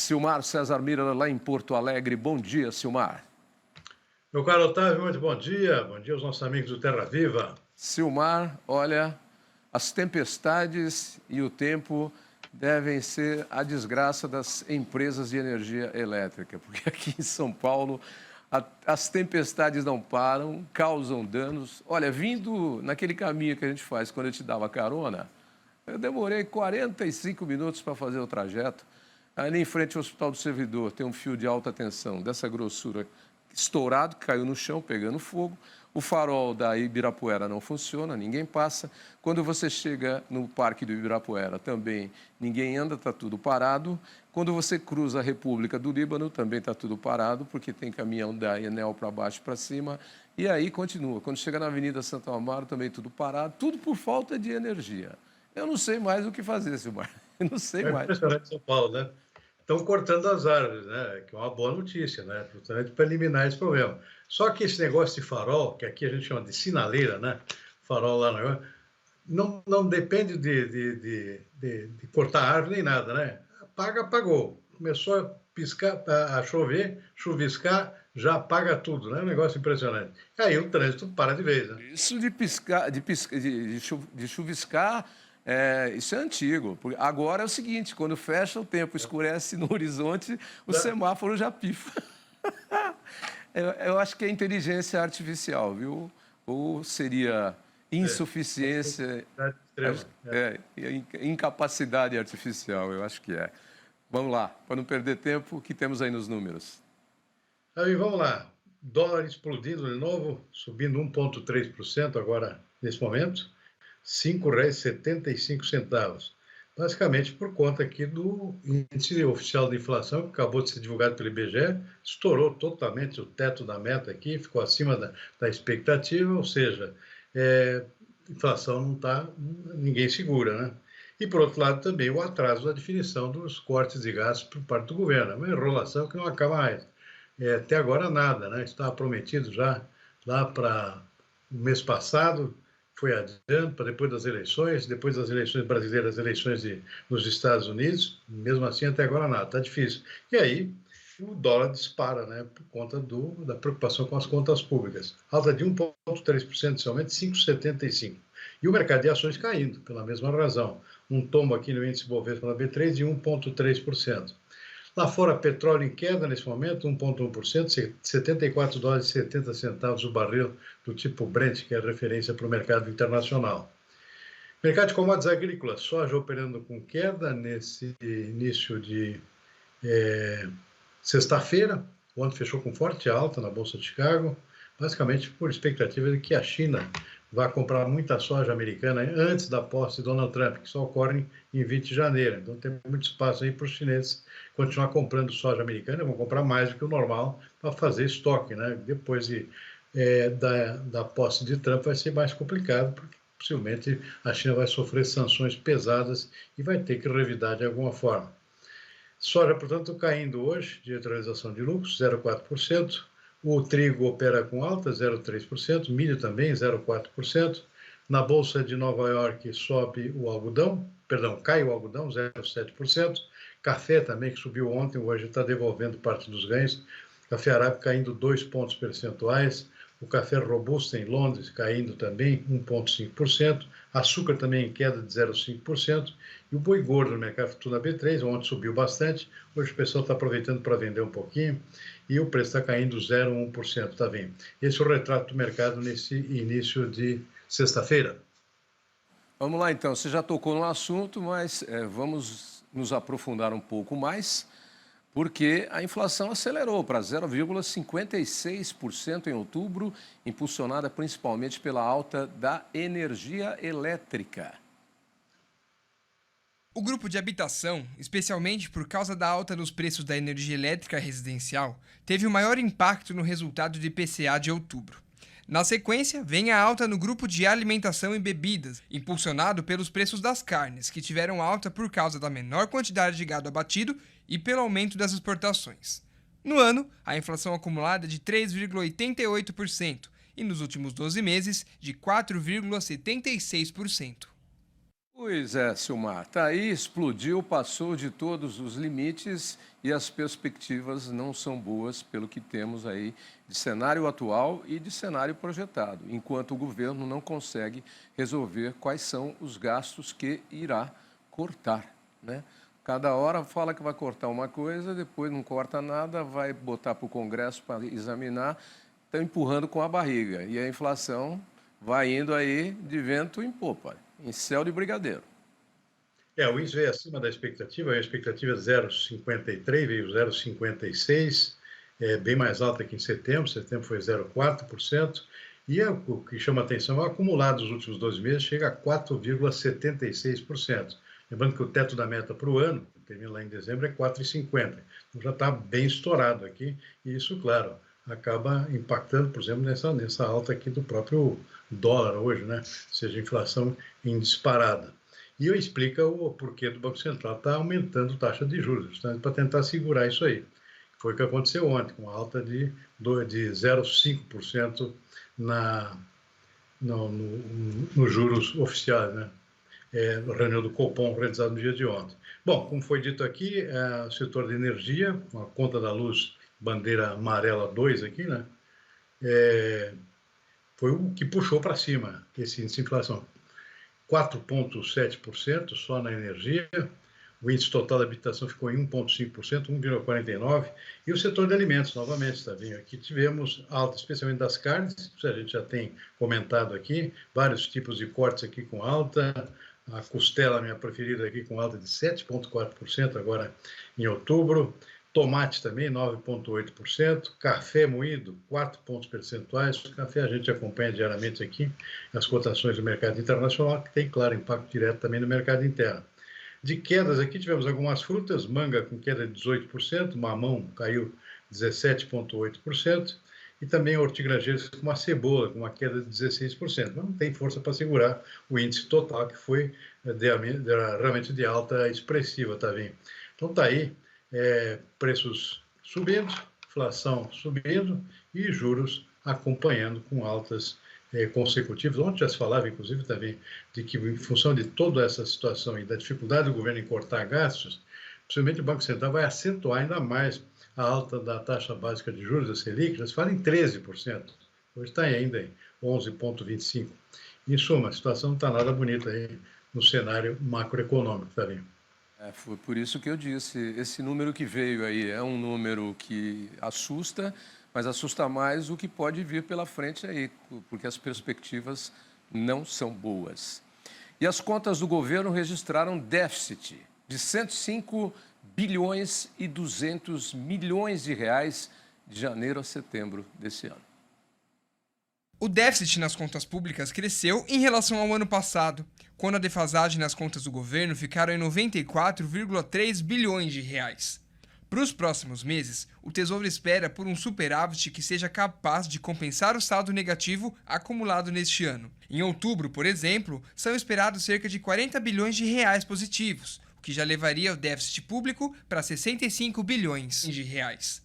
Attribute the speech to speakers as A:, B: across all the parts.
A: Silmar César Mira, lá em Porto Alegre. Bom dia, Silmar.
B: Meu caro Otávio, muito bom dia. Bom dia aos nossos amigos do Terra Viva.
A: Silmar, olha, as tempestades e o tempo devem ser a desgraça das empresas de energia elétrica, porque aqui em São Paulo as tempestades não param, causam danos. Olha, vindo naquele caminho que a gente faz quando eu te dava carona, eu demorei 45 minutos para fazer o trajeto. Ali em frente ao Hospital do Servidor tem um fio de alta tensão dessa grossura estourado, caiu no chão, pegando fogo. O farol da Ibirapuera não funciona, ninguém passa. Quando você chega no Parque do Ibirapuera, também ninguém anda, está tudo parado. Quando você cruza a República do Líbano, também está tudo parado, porque tem caminhão da Enel para baixo e para cima. E aí continua. Quando chega na Avenida Santo Amaro, também tudo parado, tudo por falta de energia. Eu não sei mais o que fazer, Silmar. Eu não sei
B: É
A: mais.
B: impressionante São Paulo, né? Estão cortando as árvores, né? Que é uma boa notícia, né? Justamente para eliminar esse problema. Só que esse negócio de farol, que aqui a gente chama de sinaleira, né? Farol lá não depende de cortar árvore nem nada, né? Apaga, apagou. Começou a piscar, a chover, chuviscar, já apaga tudo, né? Um negócio impressionante. Aí o trânsito para de vez, né?
A: Isso de piscar, de chuviscar, isso é antigo. Agora é o seguinte, quando fecha o tempo, escurece no horizonte, o semáforo já pifa. Eu acho que é inteligência artificial, viu? Ou seria insuficiência,
B: Extrema.
A: incapacidade artificial, eu acho que é. Vamos lá, para não perder tempo, o que temos aí nos números?
B: Aí vamos lá. Dólar explodindo de novo, subindo 1,3% agora, nesse momento. R$ 5,75. Basicamente por conta aqui do índice oficial de inflação, que acabou de ser divulgado pelo IBGE, estourou totalmente o teto da meta aqui, ficou acima da expectativa, ou seja, inflação não está, ninguém segura, né? E, por outro lado, também o atraso da definição dos cortes de gastos por parte do governo. É uma enrolação que não acaba mais. Até agora nada, né? Estava prometido já lá para o mês passado, foi adiante para depois das eleições brasileiras, eleições nos Estados Unidos, mesmo assim até agora nada, está difícil. E aí o dólar dispara, né, por conta da preocupação com as contas públicas. Alta de 1,3% inicialmente, 5,75%. E o mercado de ações caindo, pela mesma razão. Um tombo aqui no índice Bovespa na B3 de 1,3%. Lá fora, petróleo em queda nesse momento, 1,1%, US$ 74,70 o barril do tipo Brent, que é referência para o mercado internacional. Mercado de commodities agrícolas, soja operando com queda nesse início de sexta-feira. Ontem fechou com forte alta na Bolsa de Chicago, basicamente por expectativa de que a China vai comprar muita soja americana antes da posse de Donald Trump, que só ocorre em 20 de janeiro. Então tem muito espaço aí para os chineses continuar comprando soja americana, vão comprar mais do que o normal para fazer estoque, né? Depois da posse de Trump vai ser mais complicado, porque possivelmente a China vai sofrer sanções pesadas e vai ter que revidar de alguma forma. Soja, portanto, caindo hoje, de realização de lucros, 0,4%. O trigo opera com alta, 0,3%. Milho também, 0,4%. Na Bolsa de Nova York sobe o algodão, cai o algodão, 0,7%. Café também, que subiu ontem, hoje está devolvendo parte dos ganhos. Café arábica caindo 2 pontos percentuais. O café robusto em Londres caindo também 1,5%. Açúcar também em queda de 0,5%. E o boi gordo no mercado futuro na B3, ontem subiu bastante. Hoje o pessoal está aproveitando para vender um pouquinho. E o preço está caindo 0,1%, está vendo? Esse é o retrato do mercado nesse início de sexta-feira.
A: Vamos lá, então. Você já tocou no assunto, mas vamos nos aprofundar um pouco mais, porque a inflação acelerou para 0,56% em outubro, impulsionada principalmente pela alta da energia elétrica.
C: O grupo de habitação, especialmente por causa da alta nos preços da energia elétrica residencial, teve o maior impacto no resultado do IPCA de outubro. Na sequência, vem a alta no grupo de alimentação e bebidas, impulsionado pelos preços das carnes, que tiveram alta por causa da menor quantidade de gado abatido e pelo aumento das exportações. No ano, a inflação acumulada é de 3,88% e nos últimos 12 meses de 4,76%.
A: Pois é, Silmar. Tá aí, explodiu, passou de todos os limites e as perspectivas não são boas pelo que temos aí de cenário atual e de cenário projetado, enquanto o governo não consegue resolver quais são os gastos que irá cortar, né? Cada hora fala que vai cortar uma coisa, depois não corta nada, vai botar para o Congresso para examinar, está empurrando com a barriga. E a inflação vai indo aí de vento em popa, em céu de brigadeiro.
B: O índice veio acima da expectativa, a expectativa é 0,53, veio 0,56, bem mais alta que em setembro foi 0,4%, e o que chama atenção é o acumulado dos últimos 12 meses chega a 4,76%. Lembrando que o teto da meta para o ano, que termina lá em dezembro, é 4,50%. Então já está bem estourado aqui, e isso, claro, acaba impactando, por exemplo, nessa alta aqui do próprio dólar hoje, né? Ou seja, inflação em disparada. E eu explico o porquê do Banco Central estar aumentando a taxa de juros, justamente para tentar segurar isso aí. Foi o que aconteceu ontem, com uma alta de 0,5% nos juros oficiais, né? Na reunião do Copom realizada no dia de ontem. Bom, como foi dito aqui, o setor de energia, a conta da luz, bandeira amarela 2 aqui, né? Foi o que puxou para cima esse índice de inflação. 4,7% só na energia, o índice total da habitação ficou em 1,5%, 1,49%, e o setor de alimentos, novamente, está vendo? Aqui tivemos alta, especialmente das carnes, a gente já tem comentado aqui, vários tipos de cortes aqui com alta, a costela, minha preferida aqui, com alta de 7,4% agora em outubro, tomate também, 9,8%, café moído, 4 pontos percentuais. O café a gente acompanha diariamente aqui, as cotações do mercado internacional, que tem, claro, impacto direto também no mercado interno. De quedas aqui, tivemos algumas frutas, manga com queda de 18%, mamão caiu 17,8%, e também hortigranjeiros com uma cebola, com uma queda de 16%. Não tem força para segurar o índice total, que foi realmente de alta expressiva, tá vendo? Então tá aí, preços subindo, inflação subindo e juros acompanhando com altas consecutivas. Ontem já se falava, inclusive, também, de que em função de toda essa situação e da dificuldade do governo em cortar gastos, possivelmente o Banco Central vai acentuar ainda mais a alta da taxa básica de juros, da Selic, já se fala em 13%. Hoje está ainda em 11,25%. Em suma, a situação não está nada bonita aí no cenário macroeconômico, tá vendo?
A: Foi por isso que eu disse, esse número que veio aí é um número que assusta, mas assusta mais o que pode vir pela frente aí, porque as perspectivas não são boas. E as contas do governo registraram déficit de 105 bilhões e 200 milhões de reais de janeiro a setembro desse ano.
C: O déficit nas contas públicas cresceu em relação ao ano passado, quando a defasagem nas contas do governo ficaram em 94,3 bilhões de reais. Para os próximos meses, o Tesouro espera por um superávit que seja capaz de compensar o saldo negativo acumulado neste ano. Em outubro, por exemplo, são esperados cerca de 40 bilhões de reais positivos, o que já levaria o déficit público para 65 bilhões de reais.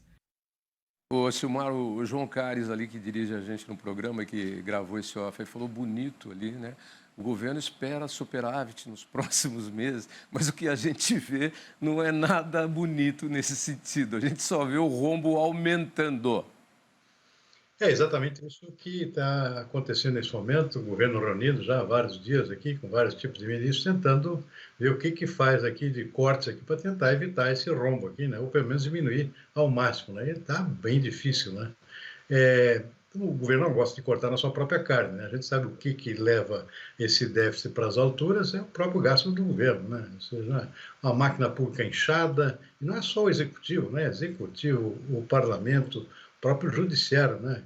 A: Ô, Silmar, o João Cares ali, que dirige a gente no programa, que gravou esse off, aí falou bonito ali, né? O governo espera superávit nos próximos meses, mas o que a gente vê não é nada bonito nesse sentido. A gente só vê o rombo aumentando.
B: É exatamente isso que está acontecendo nesse momento, o governo reunido já há vários dias aqui, com vários tipos de ministros, tentando ver o que faz aqui de cortes aqui para tentar evitar esse rombo aqui, né? Ou pelo menos diminuir ao máximo, né? E está bem difícil, né? O governo não gosta de cortar na sua própria carne, né? A gente sabe o que leva esse déficit para as alturas, é o próprio gasto do governo, né? Ou seja, a máquina pública inchada, e não é só o executivo, né? Executivo, o parlamento, o próprio judiciário, né?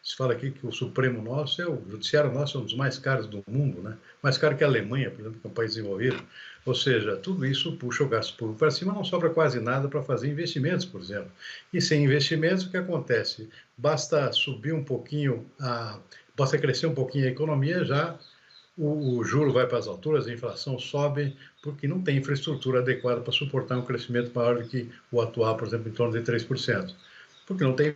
B: Se fala aqui que o Supremo nosso o judiciário nosso é um dos mais caros do mundo, né? Mais caro que a Alemanha, por exemplo, que é um país desenvolvido. Ou seja, tudo isso puxa o gasto público para cima, não sobra quase nada para fazer investimentos, por exemplo. E sem investimentos, o que acontece? Basta subir um pouquinho, basta crescer um pouquinho a economia, já o juro vai para as alturas, a inflação sobe, porque não tem infraestrutura adequada para suportar um crescimento maior do que o atual, por exemplo, em torno de 3%. porque não tem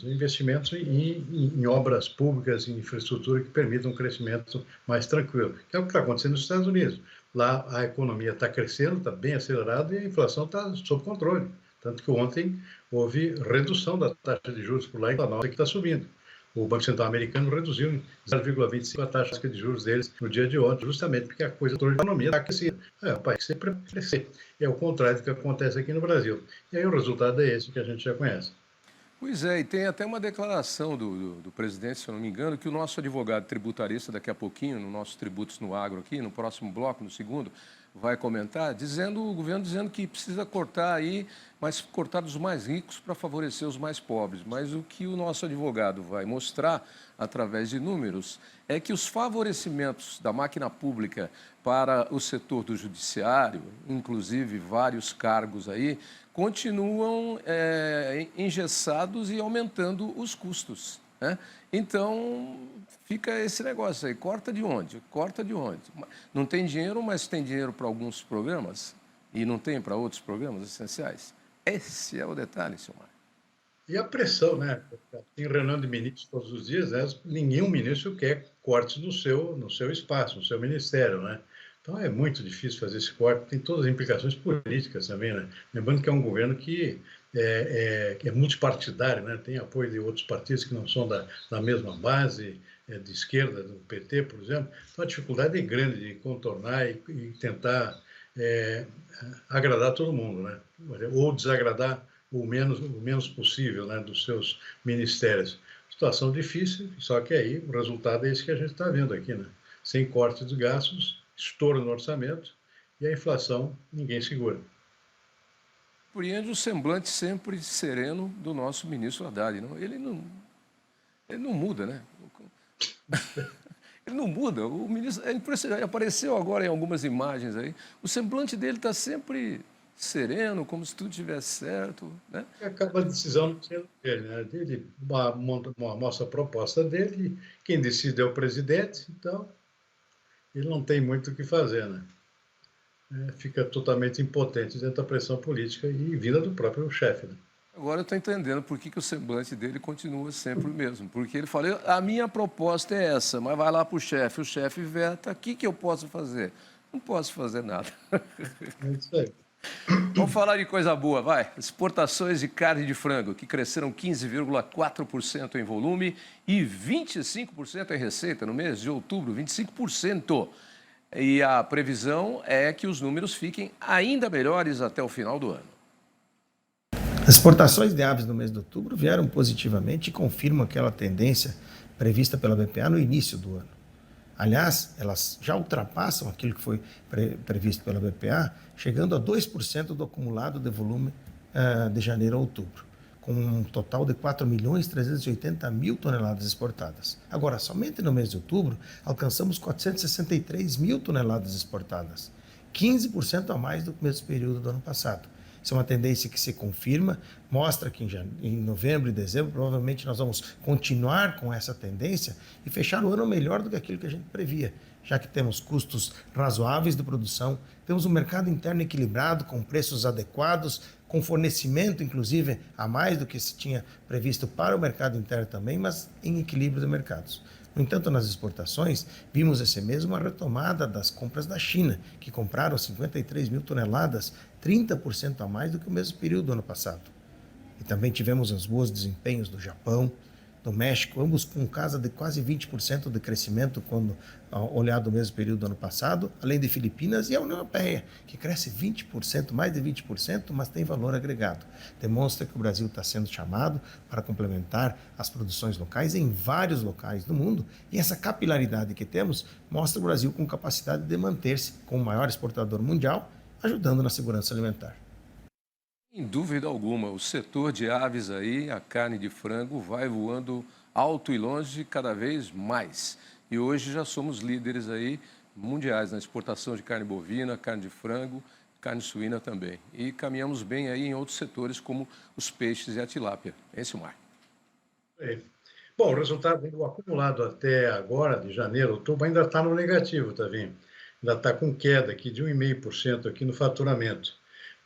B: investimentos em obras públicas, em infraestrutura que permitam um crescimento mais tranquilo, que é o que está acontecendo nos Estados Unidos. Lá a economia está crescendo, está bem acelerada e a inflação está sob controle. Tanto que ontem houve redução da taxa de juros por lá, e a nossa que está subindo. O Banco Central americano reduziu em 0,25 a taxa de juros deles no dia de ontem, justamente porque a coisa toda da economia está crescendo. O país sempre crescer. É o contrário do que acontece aqui no Brasil. E aí o resultado é esse que a gente já conhece.
A: Pois é, e tem até uma declaração do presidente, se eu não me engano, que o nosso advogado tributarista, daqui a pouquinho, no nosso Tributos no Agro aqui, no próximo bloco, no segundo, vai comentar, o governo dizendo que precisa cortar aí, mas cortar dos mais ricos para favorecer os mais pobres. Mas o que o nosso advogado vai mostrar, através de números, é que os favorecimentos da máquina pública para o setor do judiciário, inclusive vários cargos aí, continuam engessados e aumentando os custos, né? Então, fica esse negócio aí, corta de onde? Corta de onde? Não tem dinheiro, mas tem dinheiro para alguns programas e não tem para outros programas essenciais. Esse é o detalhe, Silmar.
B: E a pressão, né? Tem reunião de ministros todos os dias, né? Nenhum ministro quer cortes no seu espaço, no seu ministério, né? Então é muito difícil fazer esse corte, tem todas as implicações políticas também, né? Lembrando que é um governo que é multipartidário, né? Tem apoio de outros partidos que não são da mesma base, de esquerda, do PT, por exemplo. Então a dificuldade é grande de contornar e tentar agradar todo mundo, né? Ou desagradar o menos possível, né, dos seus ministérios. Situação difícil, só que aí o resultado é esse que a gente está vendo aqui, né? Sem corte de gastos, estouro no orçamento e a inflação ninguém segura.
A: Surpreende o semblante sempre sereno do nosso ministro Haddad. Não? Ele não muda, né? Ele não muda. O ministro, ele apareceu agora em algumas imagens aí. O semblante dele está sempre sereno, como se tudo estivesse certo, né?
B: Acaba a decisão não sendo dele, né? Ele mostra a proposta dele, quem decide é o presidente, então ele não tem muito o que fazer, né? Fica totalmente impotente diante da pressão política e vinda do próprio chefe, né?
A: Agora eu estou entendendo por que o semblante dele continua sempre o mesmo. Porque ele fala, a minha proposta é essa, mas vai lá para o chefe veta, o que eu posso fazer? Não posso fazer nada.
B: É isso aí.
A: Vamos falar de coisa boa, vai. Exportações de carne de frango, que cresceram 15,4% em volume e 25% em receita no mês de outubro, 25%. E a previsão é que os números fiquem ainda melhores até o final do ano.
D: As exportações de aves no mês de outubro vieram positivamente e confirmam aquela tendência prevista pela BPA no início do ano. Aliás, elas já ultrapassam aquilo que foi previsto pela BPA, chegando a 2% do acumulado de volume de janeiro a outubro, com um total de 4.380.000 toneladas exportadas. Agora, somente no mês de outubro, alcançamos 463.000 toneladas exportadas, 15% a mais do que no mesmo período do ano passado. Isso é uma tendência que se confirma, mostra que em novembro e dezembro provavelmente nós vamos continuar com essa tendência e fechar o ano melhor do que aquilo que a gente previa, já que temos custos razoáveis de produção, temos um mercado interno equilibrado, com preços adequados, com fornecimento, inclusive, a mais do que se tinha previsto para o mercado interno também, mas em equilíbrio de mercados. No entanto, nas exportações, vimos esse mês uma retomada das compras da China, que compraram 53.000 toneladas, 30% a mais do que o mesmo período do ano passado. E também tivemos os bons desempenhos do Japão, do México, ambos com casa de quase 20% de crescimento quando olhado o mesmo período do ano passado, além de Filipinas e a União Europeia, que cresce 20%, mais de 20%, mas tem valor agregado. Demonstra que o Brasil está sendo chamado para complementar as produções locais em vários locais do mundo, e essa capilaridade que temos mostra o Brasil com capacidade de manter-se como o maior exportador mundial, ajudando na segurança alimentar.
A: Sem dúvida alguma, o setor de aves aí, a carne de frango, vai voando alto e longe cada vez mais. E hoje já somos líderes aí mundiais na exportação de carne bovina, carne de frango, carne suína também. E caminhamos bem aí em outros setores como os peixes e a tilápia. Esse é o mar.
B: Bom, o resultado do acumulado até agora, de janeiro, outubro, ainda está no negativo, tá vendo? Ainda está com queda aqui de 1,5% aqui no faturamento,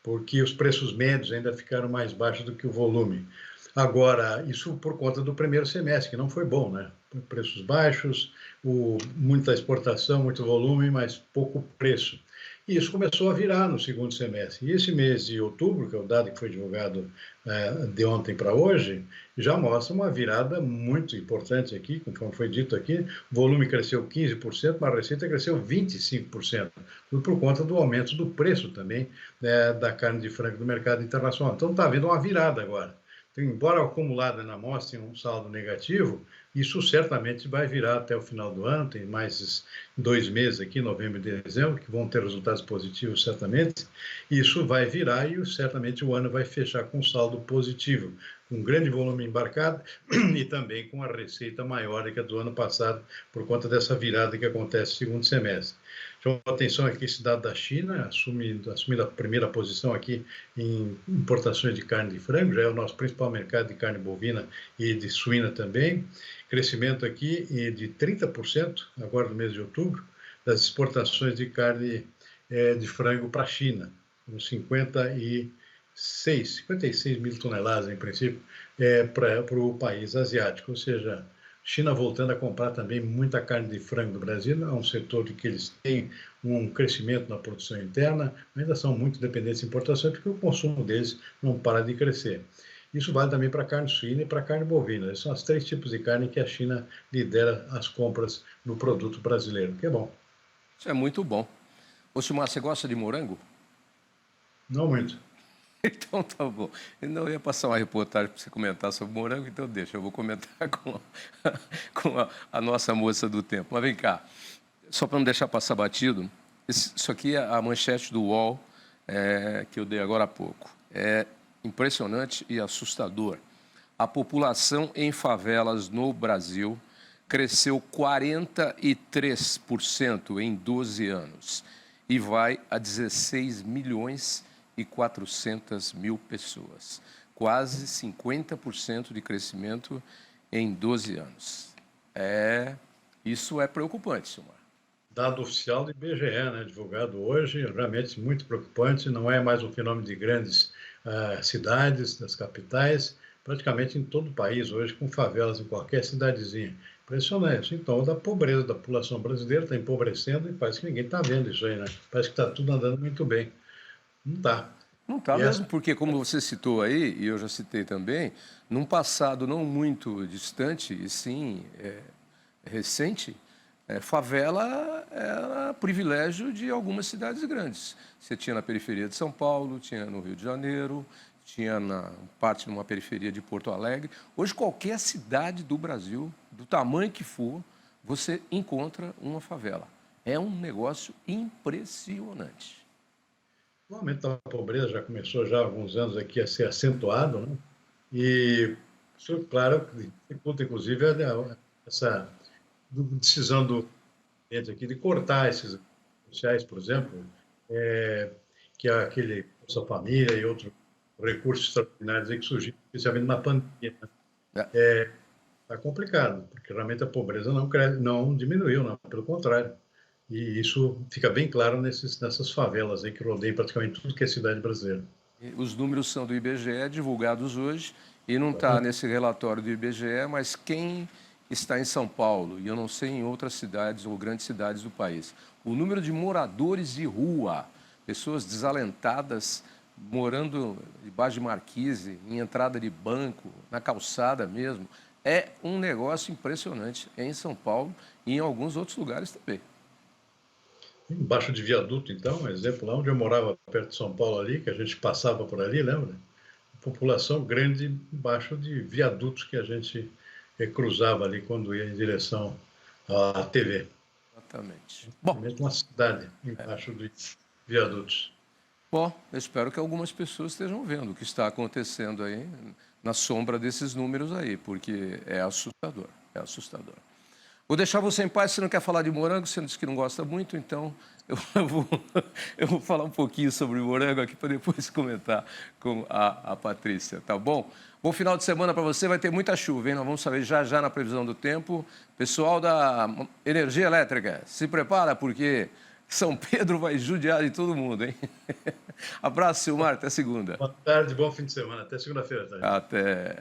B: porque os preços médios ainda ficaram mais baixos do que o volume. Agora, isso por conta do primeiro semestre, que não foi bom, né? Preços baixos, muita exportação, muito volume, mas pouco preço. E isso começou a virar no segundo semestre. E esse mês de outubro, que é o dado que foi divulgado de ontem para hoje, já mostra uma virada muito importante aqui, conforme foi dito aqui. O volume cresceu 15%, mas a receita cresceu 25%. Tudo por conta do aumento do preço também da carne de frango do mercado internacional. Então está havendo uma virada agora. Então, embora acumulada na amostra em um saldo negativo, isso certamente vai virar até o final do ano. Tem mais 2 meses aqui, novembro e dezembro, que vão ter resultados positivos certamente. Isso vai virar e certamente o ano vai fechar com saldo positivo, com um grande volume embarcado e também com a receita maior que a do ano passado, por conta dessa virada que acontece no segundo semestre. Chama atenção aqui esse dado da China, assumindo a primeira posição aqui em importações de carne de frango, já é o nosso principal mercado de carne bovina e de suína também. Crescimento aqui de 30%, agora no mês de outubro, das exportações de carne de frango para a China, com 56 mil toneladas, em princípio, para o país asiático, ou seja, China voltando a comprar também muita carne de frango do Brasil, é um setor que eles têm um crescimento na produção interna, mas ainda são muito dependentes de importações, porque o consumo deles não para de crescer. Isso vale também para a carne suína e para a carne bovina. Esses são os 3 tipos de carne que a China lidera as compras no produto brasileiro, que é bom.
A: Isso é muito bom. Ô, Silmar, você gosta de morango?
B: Não muito.
A: Então tá bom. Eu não ia passar uma reportagem para você comentar sobre morango, então deixa, eu vou comentar com a nossa moça do tempo. Mas vem cá, só para não deixar passar batido, isso aqui é a manchete do UOL que eu dei agora há pouco. É impressionante e assustador. A população em favelas no Brasil cresceu 43% em 12 anos e vai a 16 milhões e 400 mil pessoas. Quase 50% de crescimento em 12 anos. Isso é preocupante, Silmar.
B: Dado oficial do IBGE, né, divulgado hoje, realmente muito preocupante. Não é mais um fenômeno de grandes cidades, das capitais, praticamente em todo o país hoje, com favelas em qualquer cidadezinha. Impressionante. Então, da pobreza da população brasileira está empobrecendo e parece que ninguém está vendo isso aí, né? Parece que está tudo andando muito bem. Não está.
A: Não está mesmo, porque, como você citou aí, e eu já citei também, num passado não muito distante, e sim recente, favela era privilégio de algumas cidades grandes. Você tinha na periferia de São Paulo, tinha no Rio de Janeiro, tinha parte de uma periferia de Porto Alegre. Hoje, qualquer cidade do Brasil, do tamanho que for, você encontra uma favela. É um negócio impressionante.
B: O aumento da pobreza já começou já há alguns anos aqui a ser acentuado, né? E isso, claro, dificulta, inclusive, essa decisão do presidente aqui de cortar esses sociais, por exemplo, que é aquele Bolsa Família e outros recursos extraordinários aí que surgiram, especialmente na pandemia. Está complicado, porque realmente a pobreza não diminuiu, não, pelo contrário. E isso fica bem claro nessas favelas aí que rodeiam praticamente tudo que é cidade brasileira.
A: Os números são do IBGE, divulgados hoje, e não está nesse relatório do IBGE, mas quem está em São Paulo, e eu não sei em outras cidades ou grandes cidades do país, o número de moradores de rua, pessoas desalentadas, morando debaixo de marquise, em entrada de banco, na calçada mesmo, é um negócio impressionante em São Paulo e em alguns outros lugares também.
B: Embaixo de viaduto, então, um exemplo, lá onde eu morava, perto de São Paulo ali, que a gente passava por ali, lembra? População grande embaixo de viadutos que a gente cruzava ali quando ia em direção à TV.
A: Exatamente.
B: Bom, mesmo uma cidade embaixo de viadutos.
A: Bom, eu espero que algumas pessoas estejam vendo o que está acontecendo aí na sombra desses números aí, porque é assustador, é assustador. Vou deixar você em paz, você não quer falar de morango, você disse que não gosta muito, então eu vou falar um pouquinho sobre o morango aqui para depois comentar com a Patrícia, tá bom? Bom final de semana para você, vai ter muita chuva, hein? Nós vamos saber já na previsão do tempo. Pessoal da Energia Elétrica, se prepara porque São Pedro vai judiar de todo mundo, hein? Abraço, Silmar, até segunda.
B: Boa tarde, bom fim de semana, até segunda-feira.
A: Até.